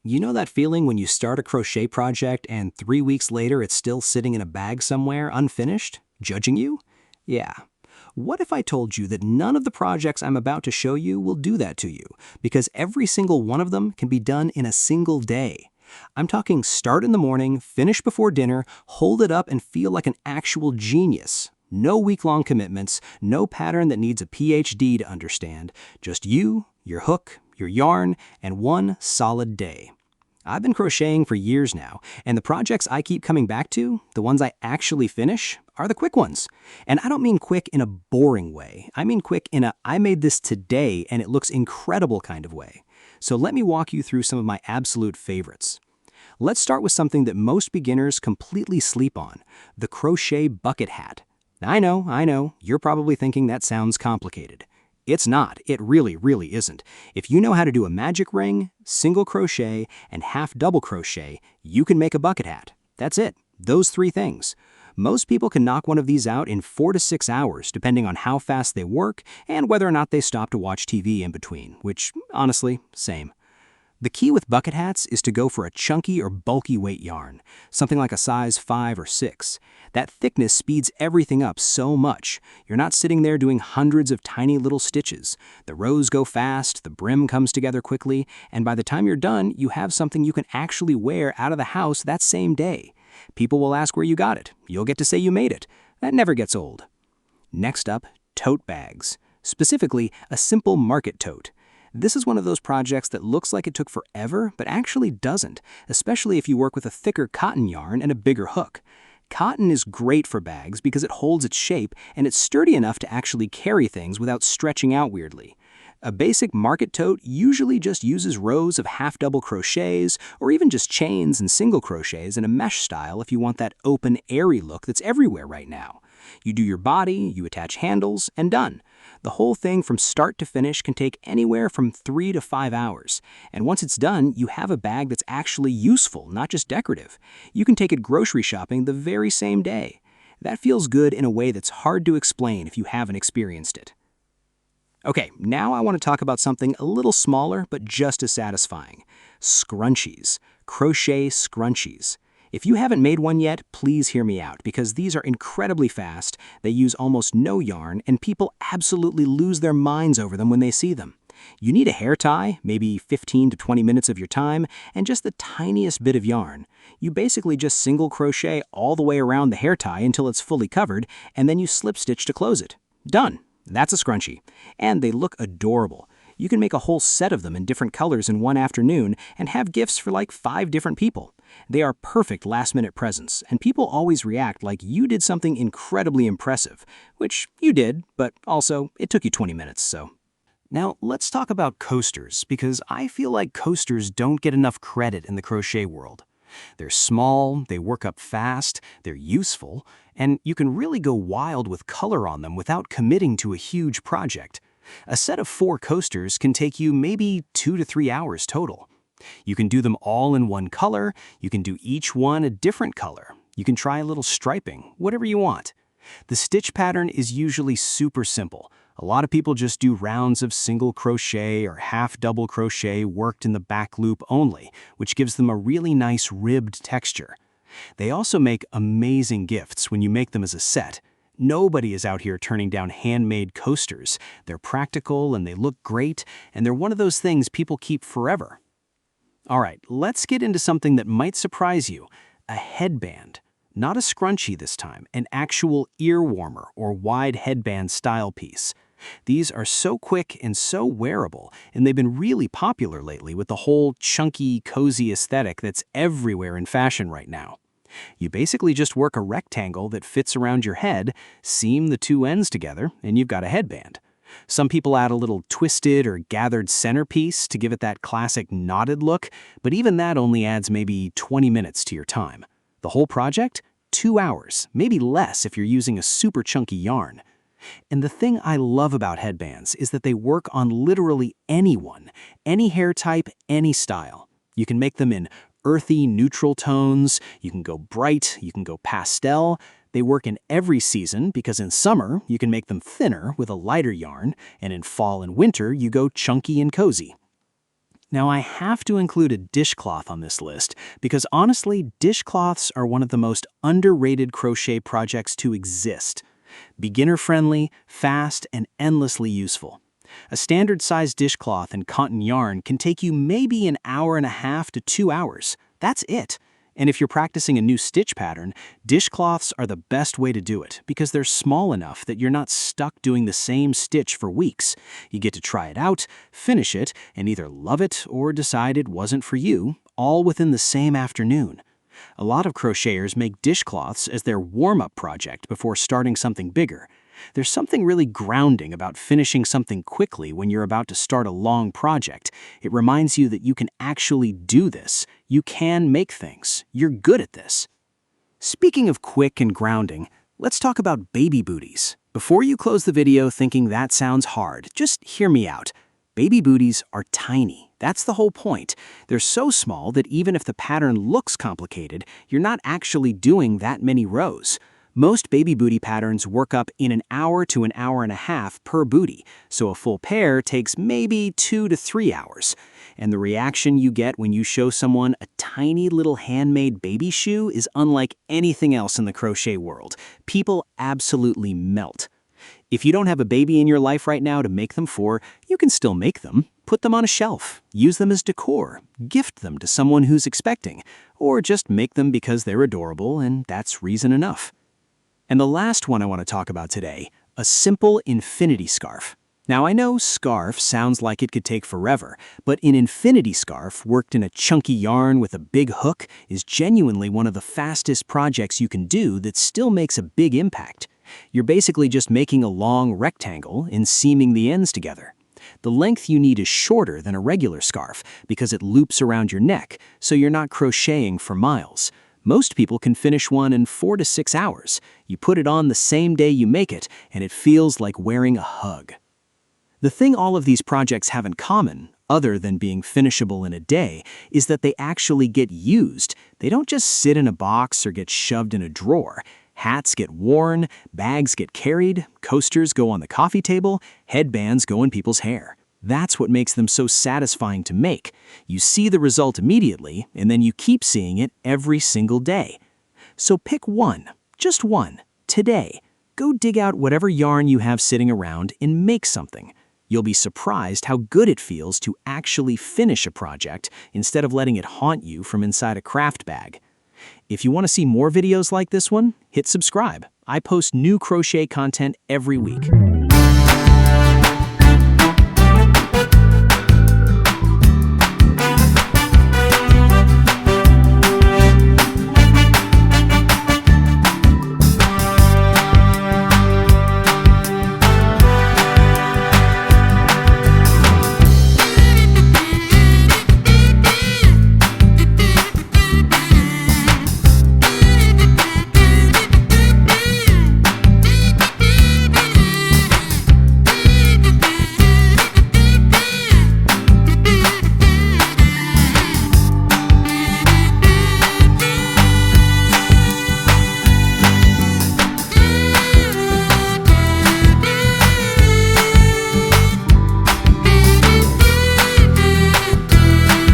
You know that feeling when you start a crochet project and 3 weeks later it's still sitting in a bag somewhere, unfinished, judging you? Yeah. What if I told you that none of the projects I'm about to show you will do that to you, because every single one of them can be done in a single day? I'm talking start in the morning, finish before dinner, hold it up and feel like an actual genius. No week-long commitments, no pattern that needs a PhD to understand, just you, your hook, your yarn, and one solid day. I've been crocheting for years now, and the projects I keep coming back to, the ones I actually finish, are the quick ones. And I don't mean quick in a boring way. I mean quick in a I made this today and it looks incredible kind of way. So let me walk you through some of my absolute favorites. Let's start with something that most beginners completely sleep on, the crochet bucket hat. I know, you're probably thinking that sounds complicated. It's not. It really, really isn't. If you know how to do a magic ring, single crochet, and half double crochet, you can make a bucket hat. That's it. Those three things. Most people can knock one of these out in 4 to 6 hours, depending on how fast they work and whether or not they stop to watch TV in between, which, honestly, same. The key with bucket hats is to go for a chunky or bulky weight yarn, something like a size 5 or 6. That thickness speeds everything up so much. You're not sitting there doing hundreds of tiny little stitches. The rows go fast, the brim comes together quickly, and by the time you're done, you have something you can actually wear out of the house that same day. People will ask where you got it. You'll get to say you made it. That never gets old. Next up, tote bags. Specifically, a simple market tote. This is one of those projects that looks like it took forever, but actually doesn't, especially if you work with a thicker cotton yarn and a bigger hook. Cotton is great for bags because it holds its shape and it's sturdy enough to actually carry things without stretching out weirdly. A basic market tote usually just uses rows of half-double crochets or even just chains and single crochets in a mesh style if you want that open, airy look that's everywhere right now. You do your body, you attach handles, and done. The whole thing from start to finish can take anywhere from 3 to 5 hours. And once it's done, you have a bag that's actually useful, not just decorative. You can take it grocery shopping the very same day. That feels good in a way that's hard to explain if you haven't experienced it. Okay, now I want to talk about something a little smaller but just as satisfying. Scrunchies. Crochet scrunchies. If you haven't made one yet, please hear me out, because these are incredibly fast, they use almost no yarn, and people absolutely lose their minds over them when they see them. You need a hair tie, maybe 15 to 20 minutes of your time, and just the tiniest bit of yarn. You basically just single crochet all the way around the hair tie until it's fully covered, and then you slip stitch to close it. Done! That's a scrunchie. And they look adorable. You can make a whole set of them in different colors in one afternoon and have gifts for like 5 different people. They are perfect last-minute presents, and people always react like you did something incredibly impressive, which you did, but also it took you 20 minutes, so. Now, let's talk about coasters, because I feel like coasters don't get enough credit in the crochet world. They're small, they work up fast, they're useful, and you can really go wild with color on them without committing to a huge project. A set of 4 coasters can take you maybe 2 to 3 hours total. You can do them all in one color, you can do each one a different color, you can try a little striping, whatever you want. The stitch pattern is usually super simple. A lot of people just do rounds of single crochet or half double crochet worked in the back loop only, which gives them a really nice ribbed texture. They also make amazing gifts when you make them as a set. Nobody is out here turning down handmade coasters. They're practical and they look great, and they're one of those things people keep forever. All right, let's get into something that might surprise you, a headband. Not a scrunchie this time, an actual ear warmer or wide headband style piece. These are so quick and so wearable, and they've been really popular lately with the whole chunky, cozy aesthetic that's everywhere in fashion right now. You basically just work a rectangle that fits around your head, seam the 2 ends together, and you've got a headband. Some people add a little twisted or gathered centerpiece to give it that classic knotted look, but even that only adds maybe 20 minutes to your time. The whole project? 2 hours, maybe less if you're using a super chunky yarn. And the thing I love about headbands is that they work on literally anyone, any hair type, any style. You can make them in earthy, neutral tones, you can go bright, you can go pastel. They work in every season because in summer, you can make them thinner with a lighter yarn, and in fall and winter, you go chunky and cozy. Now, I have to include a dishcloth on this list because honestly, dishcloths are one of the most underrated crochet projects to exist. Beginner-friendly, fast, and endlessly useful. A standard-sized dishcloth and cotton yarn can take you maybe an hour and a half to 2 hours. That's it. And if you're practicing a new stitch pattern, dishcloths are the best way to do it because they're small enough that you're not stuck doing the same stitch for weeks. You get to try it out, finish it, and either love it or decide it wasn't for you, all within the same afternoon. A lot of crocheters make dishcloths as their warm-up project before starting something bigger. There's something really grounding about finishing something quickly when you're about to start a long project. It reminds you that you can actually do this. You can make things. You're good at this. Speaking of quick and grounding, let's talk about baby booties. Before you close the video thinking that sounds hard, just hear me out. Baby booties are tiny. That's the whole point. They're so small that even if the pattern looks complicated, you're not actually doing that many rows. Most baby booty patterns work up in an hour to an hour and a half per booty, so a full pair takes maybe 2 to 3 hours. And the reaction you get when you show someone a tiny little handmade baby shoe is unlike anything else in the crochet world. People absolutely melt. If you don't have a baby in your life right now to make them for, you can still make them. Put them on a shelf, use them as decor, gift them to someone who's expecting, or just make them because they're adorable and that's reason enough. And the last one I want to talk about today, a simple infinity scarf. Now I know scarf sounds like it could take forever, but an infinity scarf worked in a chunky yarn with a big hook is genuinely one of the fastest projects you can do that still makes a big impact. You're basically just making a long rectangle and seaming the ends together. The length you need is shorter than a regular scarf because it loops around your neck, so you're not crocheting for miles. Most people can finish one in 4 to 6 hours. You put it on the same day you make it, and it feels like wearing a hug. The thing all of these projects have in common, other than being finishable in a day, is that they actually get used. They don't just sit in a box or get shoved in a drawer. Hats get worn, bags get carried, coasters go on the coffee table, headbands go in people's hair. That's what makes them so satisfying to make. You see the result immediately, and then you keep seeing it every single day. So pick one, just one, today. Go dig out whatever yarn you have sitting around and make something. You'll be surprised how good it feels to actually finish a project instead of letting it haunt you from inside a craft bag. If you want to see more videos like this one, hit subscribe. I post new crochet content every week.